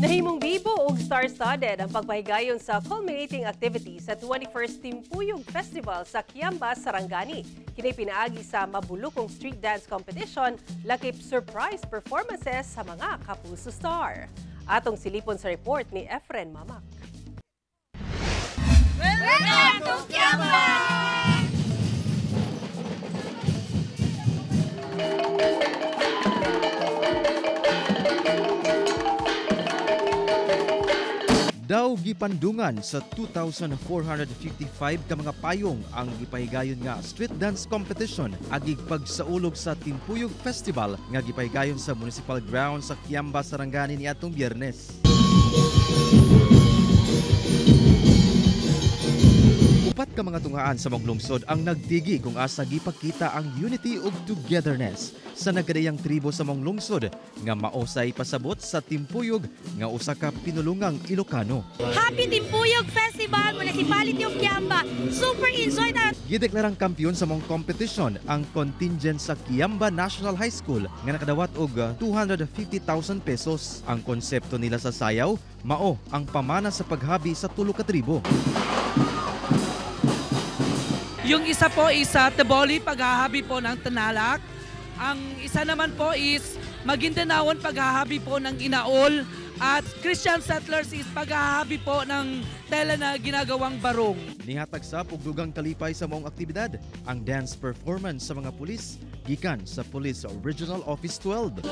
Nahimong bibo ug star-studded ang pagpahigayon sa culminating activity sa 21st Timpuyog Festival sa Kiamba, Sarangani. Kini pinaagi sa mabulukong street dance competition, lakip surprise performances sa mga kapuso star. Atong silipon sa report ni Efren Mamak. Welcome to Kiamba! Daw gipandungan sa 2,455 ka mga payong ang gipahigayon nga street dance competition agig pagsaulog sa Timpuyog Festival nga gipahigayon sa Municipal Grounds sa Kiamba, Sarangani niadtong Biyernes. Upat ka mga tungaan sa mong lungsod ang nagtigi kung asa gipakita ang unity ug togetherness sa nagkadayang tribo sa mong lungsod nga maosay pasabot sa Timpuyog nga usa ka pinulungang Ilocano. Happy Timpuyog Festival, Municipality of Kiamba. Super enjoy na! Gideklarang kampiyon sa mong competition ang contingent sa Kiamba National High School nga nakadawat og 250,000 pesos. Ang konsepto nila sa sayaw mao ang pamana sa paghabi sa tulo ka tribo. Yung isa po is Taboli, paghahabi po ng Tanalak. Ang isa naman po is Maguindanao, paghahabi po ng Inaol. At Christian Settlers is paghahabi po ng tela na ginagawang barong. Nihatag sa pugdugang kalipay sa maong aktibidad ang dance performance sa mga pulis gikan sa Police Regional Office 12.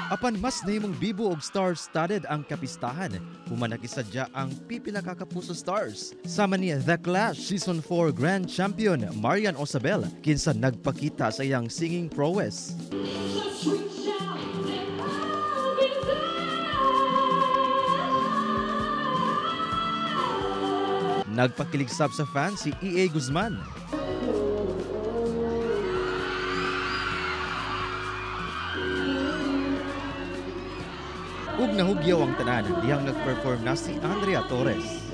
Apan mas nahimong bibo og star-studded ang kapistahan, human nakisadya ang pipila ka kapuso stars. Sama ni The Clash Season 4 Grand Champion Marian Osabel kinsa nagpakita sa iyang singing prowess. Nagpakiligsab sa fans si E.A. Guzman. Ug nahugyaw ang tanan dihang nag-perform na si Andrea Torres.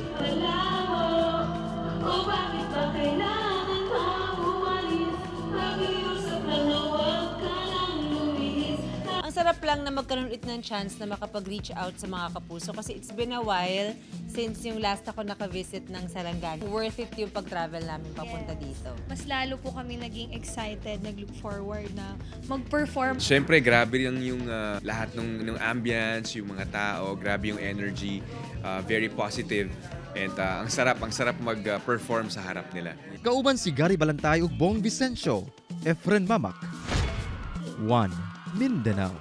Ang sarap lang na magkaroon ulit ng chance na makapag-reach out sa mga kapuso kasi it's been a while since yung last ako naka-visit ng Sarangani. Worth it yung pag-travel namin papunta dito. Mas lalo po kami naging excited, nag-look forward na mag-perform. Siyempre, grabe yung lahat ng ambience, yung mga tao, grabe yung energy, very positive. And ang sarap mag-perform sa harap nila. Kauban si Gary Balantay ug Bong Vicencio, Efren Mamak, 1 Mindanao.